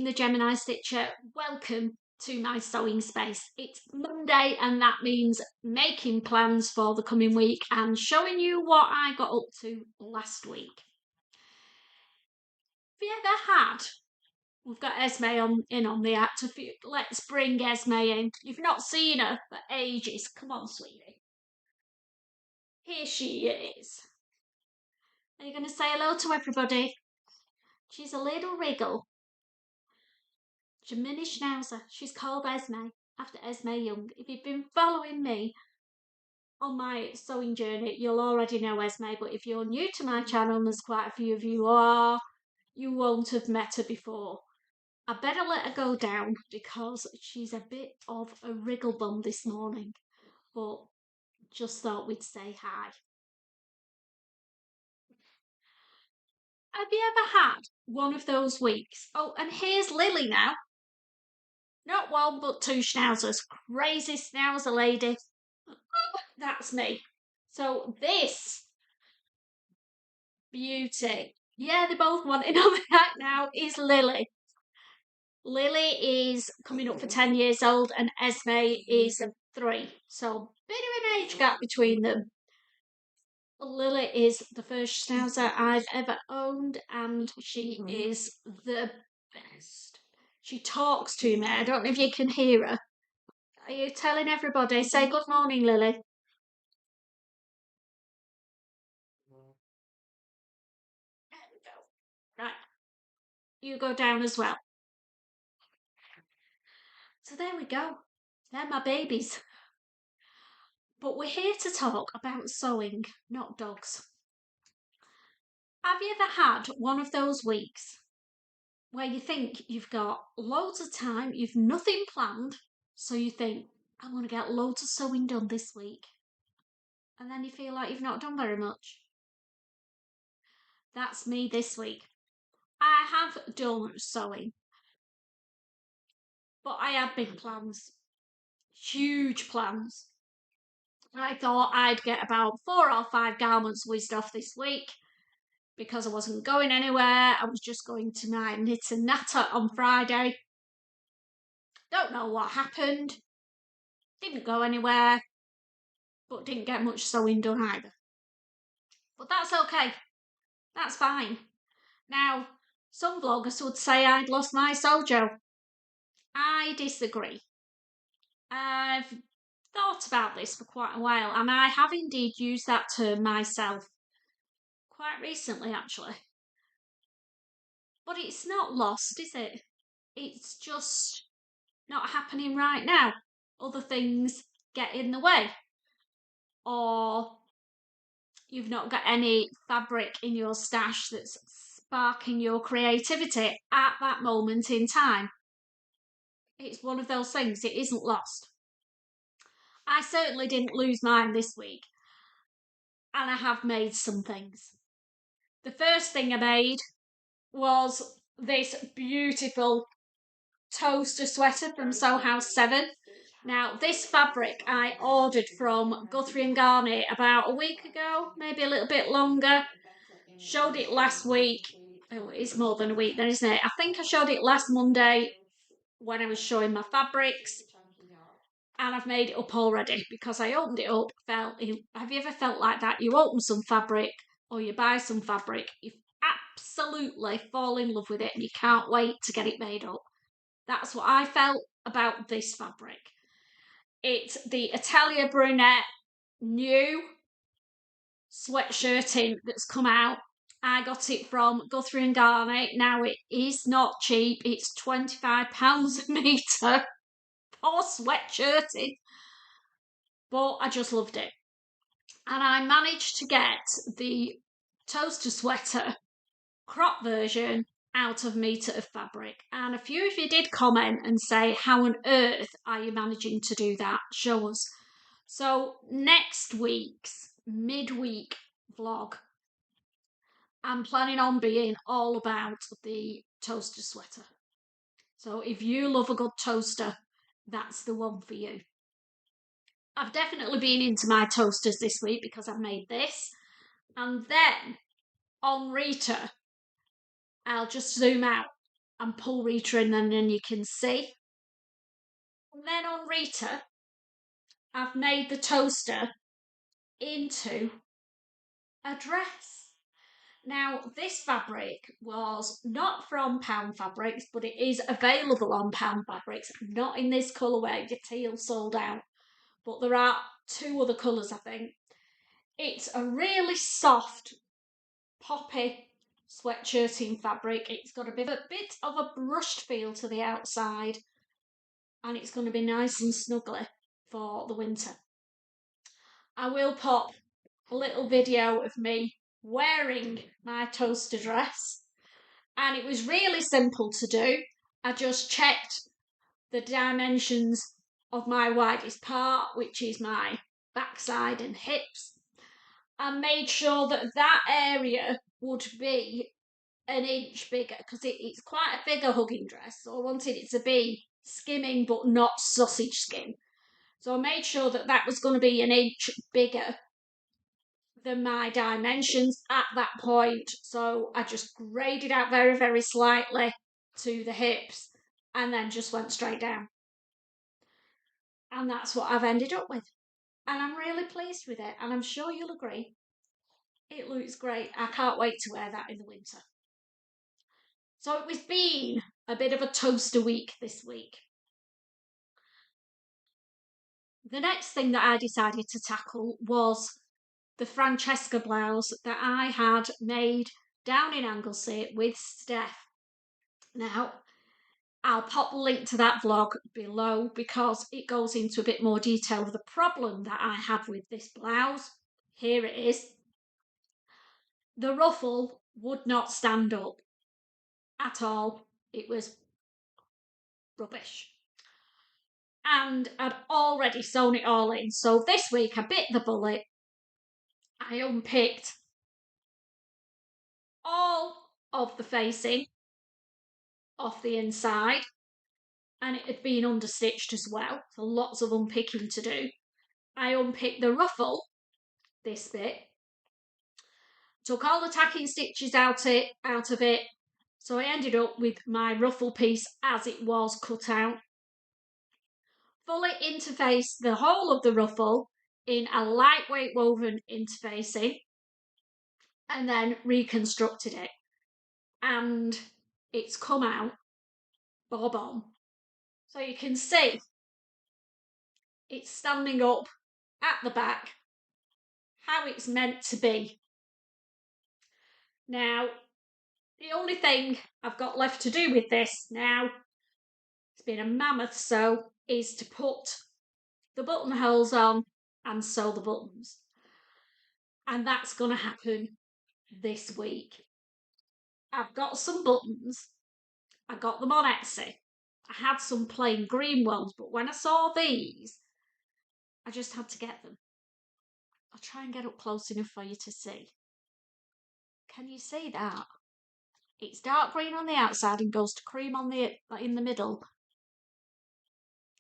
in the Gemini Stitcher. Welcome to my sewing space. It's Monday and that means making plans for the coming week and showing you what I got up to last week. Have you ever had, we've got Esme on the act, let's bring Esme in. You've not seen her for ages. Come on, sweetie. Here she is. Are you going to say hello to everybody? She's a little wriggle. Gemini Schnauzer. She's called Esme, after Esme Young. If you've been following me on my sewing journey, you'll already know Esme, but if you're new to my channel, and there's quite a few of you are, you won't have met her before. I better let her go down because she's a bit of a wriggle bum this morning, but just thought we'd say hi. Have you ever had one of those weeks? Oh, and here's Lily now. Not one, but two schnauzers. Crazy schnauzer lady. That's me. So this beauty, yeah, they're both wanting on the act now, is Lily. Lily is coming up for 10 years old and Esme is 3. So bit of an age gap between them. Lily is the first schnauzer I've ever owned and she is the best. She talks to me. I don't know if you can hear her. Are you telling everybody? Say good morning, Lily. There we go. Right. You go down as well. So there we go. They're my babies. But we're here to talk about sewing, not dogs. Have you ever had one of those weeks where you think you've got loads of time, you've nothing planned, so you think, I'm going to get loads of sewing done this week. And then you feel like you've not done very much. That's me this week. I have done sewing, but I had big plans, huge plans. I thought I'd get about 4 or 5 garments whizzed off this week because I wasn't going anywhere. I was just going to my knit and natter on Friday. Don't know what happened. Didn't go anywhere, but didn't get much sewing done either. But that's okay. That's fine. Now, some vloggers would say I'd lost my sojo. I disagree. I've thought about this for quite a while and I have indeed used that term myself quite recently actually. But it's not lost, is it? It's just not happening right now. Other things get in the way. Or you've not got any fabric in your stash that's sparking your creativity at that moment in time. It's one of those things, it isn't lost. I certainly didn't lose mine this week. And I have made some things. The first thing I made was this beautiful toaster sweater from Sew House 7. Now, this fabric I ordered from Guthrie & Garney about a week ago, maybe a little bit longer. Showed it last week. Oh, it's more than a week then, isn't it? I think I showed it last Monday when I was showing my fabrics. And I've made it up already because I opened it up, fell in. Have you ever felt like that? You open some fabric or you buy some fabric, you absolutely fall in love with it and you can't wait to get it made up. That's what I felt about this fabric. It's the Italia Brunette new sweatshirting that's come out. I got it from Guthrie & Garney. Now it is not cheap. It's £25 a metre for sweatshirting. But I just loved it. And I managed to get the toaster sweater crop version out of metre of fabric. And a few of you did comment and say, how on earth are you managing to do that? Show us. So next week's midweek vlog, I'm planning on being all about the toaster sweater. So if you love a good toaster, that's the one for you. I've definitely been into my toasters this week because I've made this. And then on Rita, I'll just zoom out. and pull Rita in, and then you can see. And then on Rita, I've made the toaster into a dress. Now, this fabric was not from Pound Fabrics, but it is available on Pound Fabrics, not in this colourway. The teal sold out, but there are 2 other colours, I think. It's a really soft, poppy sweatshirting fabric. It's got a bit of a brushed feel to the outside, and it's going to be nice and snuggly for the winter. I will pop a little video of me wearing my toaster dress, and it was really simple to do. I just checked the dimensions of my widest part, which is my backside and hips, and made sure that that area would be an inch bigger, because it's quite a figure hugging dress, so I wanted it to be skimming but not sausage skin. So I made sure that that was going to be an inch bigger than my dimensions at that point. So I just graded out very, very slightly to the hips and then just went straight down. And that's what I've ended up with. And I'm really pleased with it, and I'm sure you'll agree. It looks great. I can't wait to wear that in the winter. So it was been a bit of a toaster week this week. The next thing that I decided to tackle was the Francesca blouse that I had made down in Anglesey with Steph. Now, I'll pop a link to that vlog below because it goes into a bit more detail of the problem that I had with this blouse. Here it is. The ruffle would not stand up at all. It was rubbish. And I'd already sewn it all in. So this week I bit the bullet. I unpicked all of the facing off the inside, and it had been understitched as well, so lots of unpicking to do. I unpicked the ruffle, this bit, took all the tacking stitches out of it, so I ended up with my ruffle piece as it was cut out. Fully interfaced the whole of the ruffle in a lightweight woven interfacing, and then reconstructed it. And it's come out bob on. So you can see it's standing up at the back how it's meant to be. Now, the only thing I've got left to do with this now, it's been a mammoth sew, is to put the buttonholes on and sew the buttons. And that's going to happen this week. I've got some buttons. I got them on Etsy. I had some plain green ones, but when I saw these, I just had to get them. I'll try and get up close enough for you to see. Can you see that? It's dark green on the outside and goes to cream on in the middle.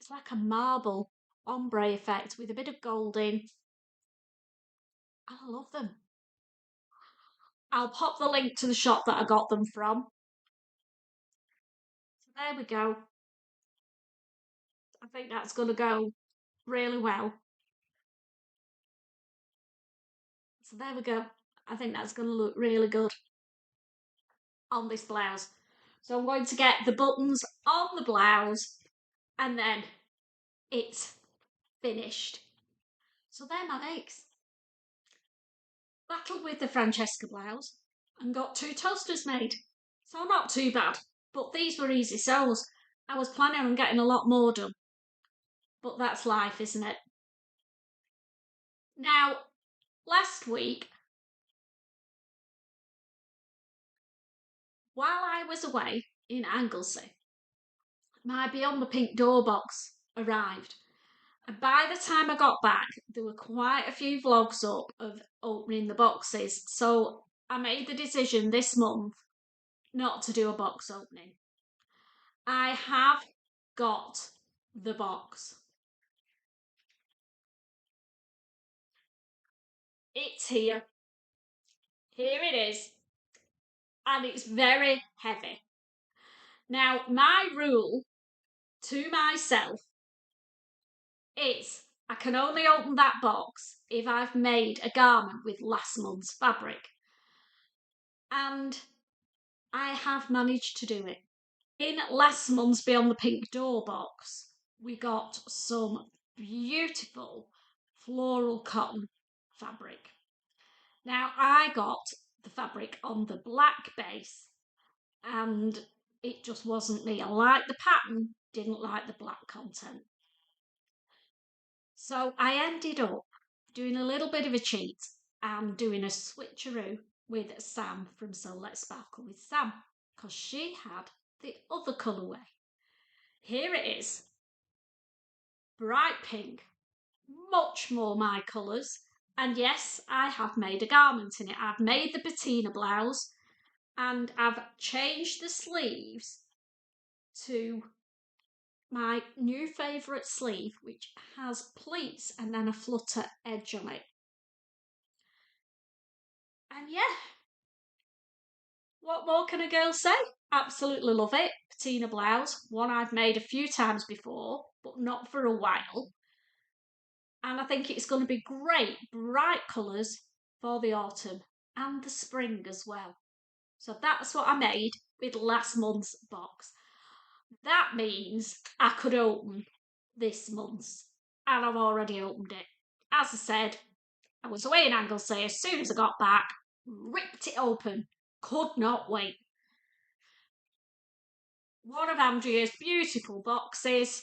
It's like a marble ombre effect with a bit of gold in. I love them. I'll pop the link to the shop that I got them from. So there we go. I think that's going to go really well. So there we go. I think that's going to look really good on this blouse. So I'm going to get the buttons on the blouse and then it's finished. So they're my makes. Battled with the Francesca blouse and got 2 toasters made. So not too bad, but these were easy sews. I was planning on getting a lot more done, but that's life, isn't it? Now, last week, while I was away in Anglesey, my Beyond the Pink door box arrived. And by the time I got back, there were quite a few vlogs up of opening the boxes. So I made the decision this month not to do a box opening. I have got the box. It's here. Here it is. And it's very heavy. Now, my rule to myself is I can only open that box if I've made a garment with last month's fabric. And I have managed to do it. In last month's Beyond the Pink Door box, we got some beautiful floral cotton fabric. Now, I got the fabric on the black base and it just wasn't me. I liked the pattern, didn't like the black content. So I ended up doing a little bit of a cheat and doing a switcheroo with Sam from So Let's Sparkle with Sam, because she had the other colourway. Here it is, bright pink, much more my colours. And yes, I have made a garment in it. I've made the Patina Blouse and I've changed the sleeves to my new favourite sleeve, which has pleats and then a flutter edge on it. And yeah, what more can a girl say? Absolutely love it. Patina Blouse, one I've made a few times before, but not for a while. And I think it's going to be great, bright colours for the autumn and the spring as well. So that's what I made with last month's box. That means I could open this month's, and I've already opened it. As I said, I was away in Anglesey. As soon as I got back, ripped it open. Could not wait. One of Andrea's beautiful boxes.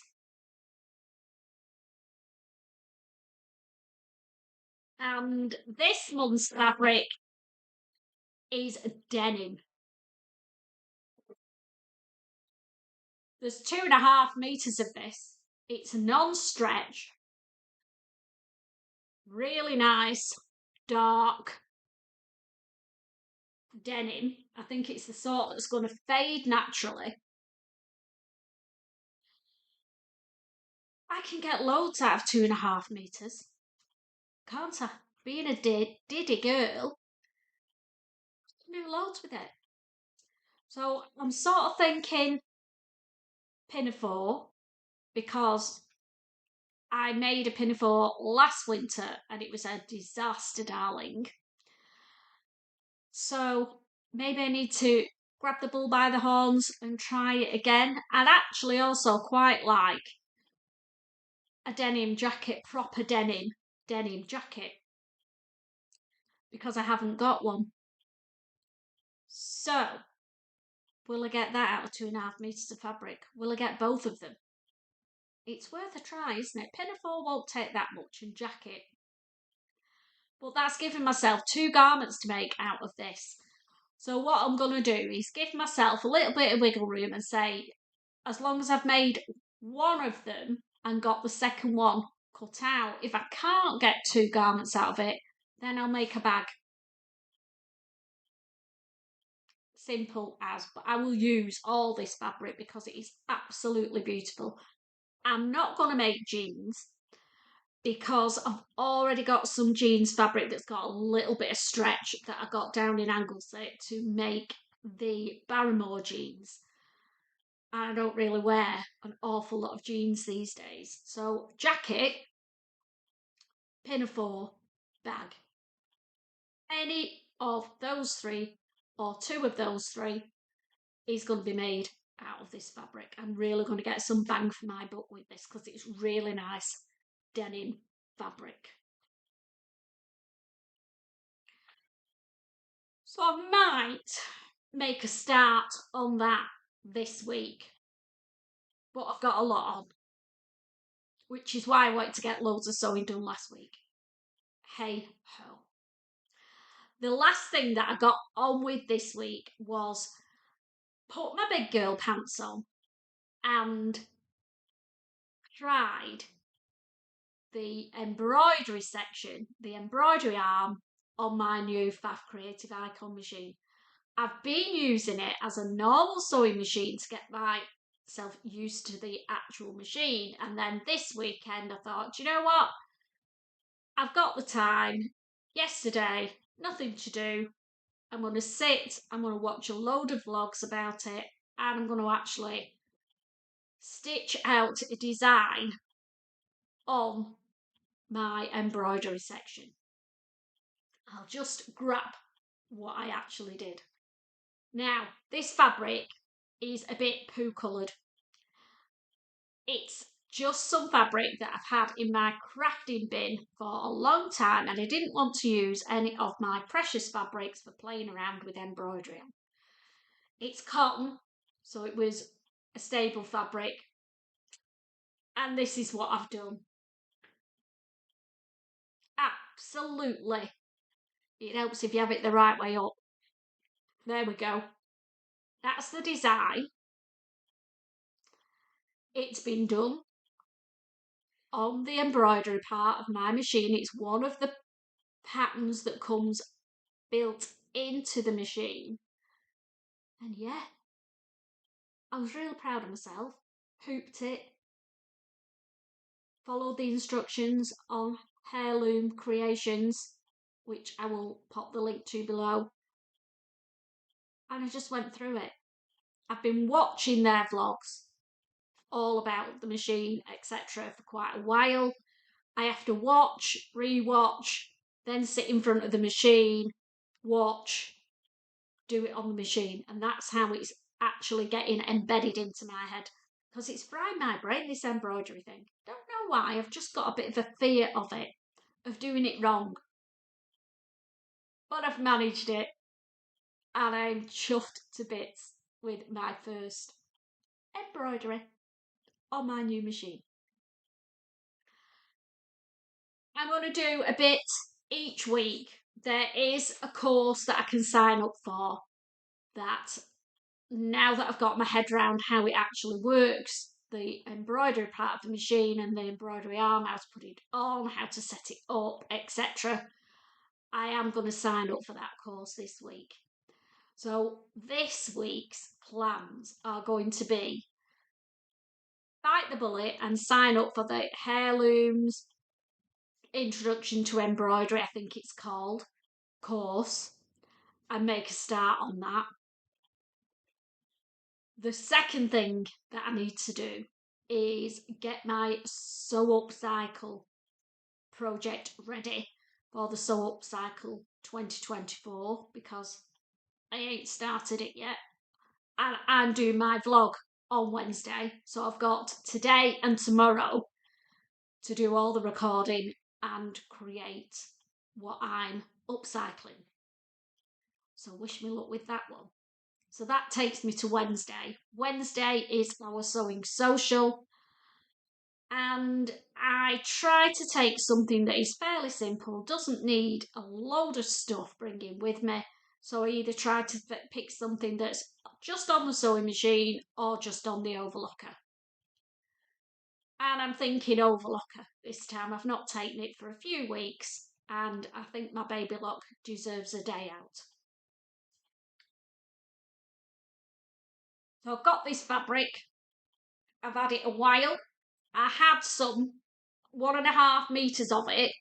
And this month's fabric is denim. There's 2.5 meters of this. It's non-stretch. Really nice, dark denim. I think it's the sort that's going to fade naturally. I can get loads out of 2.5 meters, can't I? Being a diddy girl, I can do loads with it. So I'm sort of thinking pinafore, because I made a pinafore last winter and it was a disaster, darling. So maybe I need to grab the bull by the horns and try it again. I'd actually also quite like a denim jacket, proper denim jacket, because I haven't got one. So will I get that out of 2.5 meters of fabric? Will I get both of them? It's worth a try, isn't it? Pinafore won't take that much, and jacket. But that's giving myself 2 garments to make out of this. So what I'm going to do is give myself a little bit of wiggle room and say, as long as I've made one of them and got the second one cut out, if I can't get 2 garments out of it, then I'll make a bag. Simple as, but I will use all this fabric because it is absolutely beautiful. I'm not going to make jeans because I've already got some jeans fabric that's got a little bit of stretch that I got down in Anglesey to make the Barrymore jeans. I don't really wear an awful lot of jeans these days. So jacket, pinafore, bag. Any of those 3 or 2 of those 3 is going to be made out of this fabric. I'm really going to get some bang for my buck with this because it's really nice denim fabric. So I might make a start on that this week, but I've got a lot on, which is why I wanted to get loads of sewing done last week. Hey ho. The last thing that I got on with this week was put my big girl pants on and tried the embroidery section, the embroidery arm on my new Pfaff Creative Icon machine. I've been using it as a normal sewing machine to get myself used to the actual machine, and then this weekend I thought, you know what, I've got the time, yesterday, nothing to do, I'm going to sit, I'm going to watch a load of vlogs about it, and I'm going to actually stitch out a design on my embroidery section. I'll just grab what I actually did. Now, this fabric is a bit poo coloured. It's just some fabric that I've had in my crafting bin for a long time, and I didn't want to use any of my precious fabrics for playing around with embroidery. It's cotton, so it was a stable fabric, and this is what I've done. Absolutely, it helps if you have it the right way up. There we go. That's the design. It's been done on the embroidery part of my machine. It's one of the patterns that comes built into the machine. And yeah, I was really proud of myself. Hooped it, followed the instructions on Heirloom Creations, which I will pop the link to below. And I just went through it. I've been watching their vlogs all about the machine, etc. for quite a while. I have to watch, re-watch, then sit in front of the machine, watch, do it on the machine, and that's how it's actually getting embedded into my head, because it's frying my brain, this embroidery thing. Don't know why, I've just got a bit of a fear of it, of doing it wrong, but I've managed it, and I'm chuffed to bits with my first embroidery on my new machine. I'm going to do a bit each week. There is a course that I can sign up for, that now that I've got my head around how it actually works, the embroidery part of the machine and the embroidery arm, how to put it on, how to set it up, etc. I am going to sign up for that course this week. So this week's plans are going to be bite the bullet and sign up for the Heirlooms Introduction to Embroidery, I think it's called, course, and make a start on that. The second thing that I need to do is get my Sew Up Cycle project ready for the Sew Up Cycle 2024, because I ain't started it yet. And I'm doing my vlog on Wednesday, so I've got today and tomorrow to do all the recording and create what I'm upcycling. So wish me luck with that one. So that takes me to Wednesday. Wednesday is our sewing social, and I try to take something that is fairly simple, doesn't need a load of stuff bringing with me. So I either try to pick something that's just on the sewing machine or just on the overlocker. And I'm thinking overlocker this time. I've not taken it for a few weeks, and I think my baby lock deserves a day out. So I've got this fabric. I've had it a while. I had some 1.5 meters of it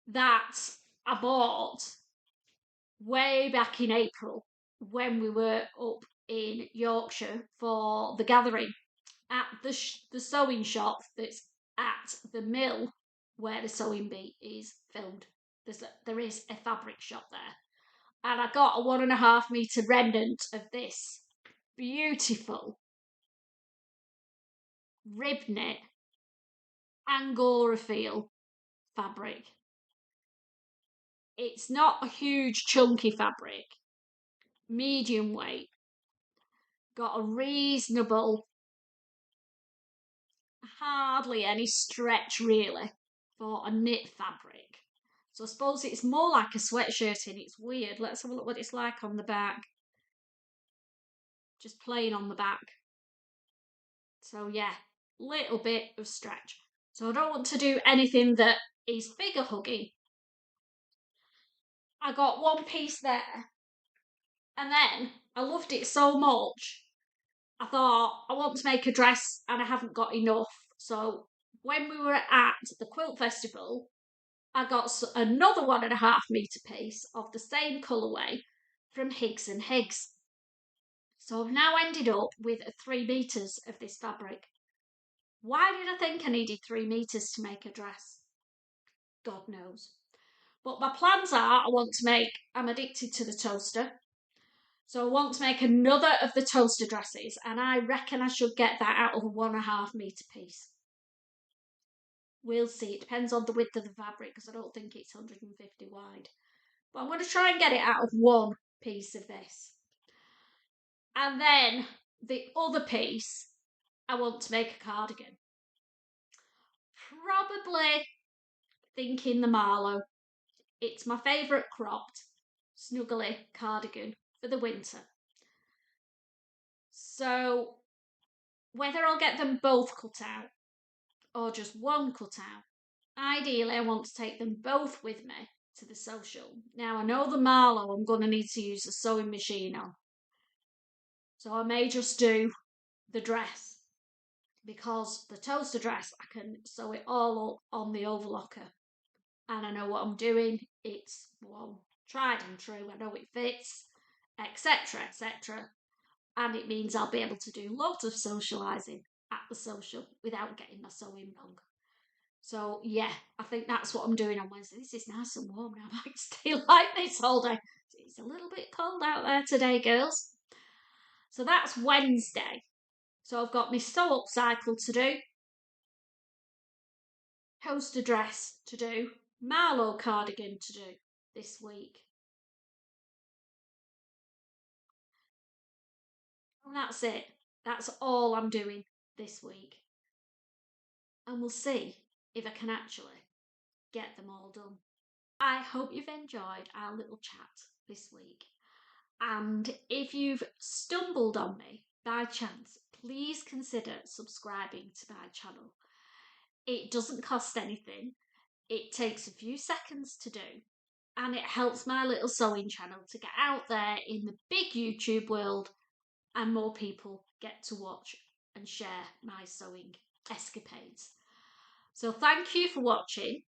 that I bought way back in April when we were up in Yorkshire for the gathering at the sewing shop that's at the mill where the sewing bee is filmed. There is a fabric shop there, and I got a 1.5 meter remnant of this beautiful rib knit Angora feel fabric. It's not a huge chunky fabric, medium weight, got a reasonable, hardly any stretch really for a knit fabric. So I suppose it's more like a sweatshirt, and it's weird. Let's have a look what it's like on the back. Just plain on the back. So yeah, little bit of stretch. So I don't want to do anything that is figure huggy. I got one piece there, and then I loved it so much, I thought I want to make a dress and I haven't got enough. So when we were at the quilt festival, I got another 1.5 meter piece of the same colourway from Higgs and Higgs. So I've now ended up with 3 metres of this fabric. Why did I think I needed 3 metres to make a dress? God knows. But my plans are, I'm addicted to the toaster. So I want to make another of the toaster dresses, and I reckon I should get that out of a 1.5 metre piece. We'll see. It depends on the width of the fabric, because I don't think it's 150 wide. But I'm going to try and get it out of one piece of this. And then the other piece, I want to make a cardigan. Probably thinking the Marlow. It's my favourite cropped, snuggly cardigan for the winter. So whether I'll get them both cut out or just one cut out, ideally I want to take them both with me to the social. Now I know the Marlow I'm going to need to use a sewing machine on. So I may just do the dress, because the toaster dress I can sew it all up on the overlocker and I know what I'm doing. It's tried and true. I know it fits, etc, etc, and it means I'll be able to do lots of socialising at the social without getting my sewing wrong. So yeah, I think that's what I'm doing on Wednesday. This is nice and warm now. I might stay like this all day. It's a little bit cold out there today, girls. So that's Wednesday. So I've got my sew up cycle to do, toaster dress to do, Marlow cardigan to do this week. And that's it. That's all I'm doing this week. And we'll see if I can actually get them all done. I hope you've enjoyed our little chat this week. And if you've stumbled on me by chance, please consider subscribing to my channel. It doesn't cost anything. It takes a few seconds to do, and it helps my little sewing channel to get out there in the big YouTube world, and more people get to watch and share my sewing escapades. So thank you for watching.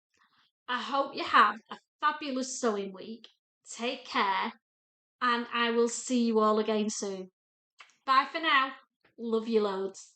I hope you have a fabulous sewing week. Take care, and I will see you all again soon. Bye for now. Love you loads.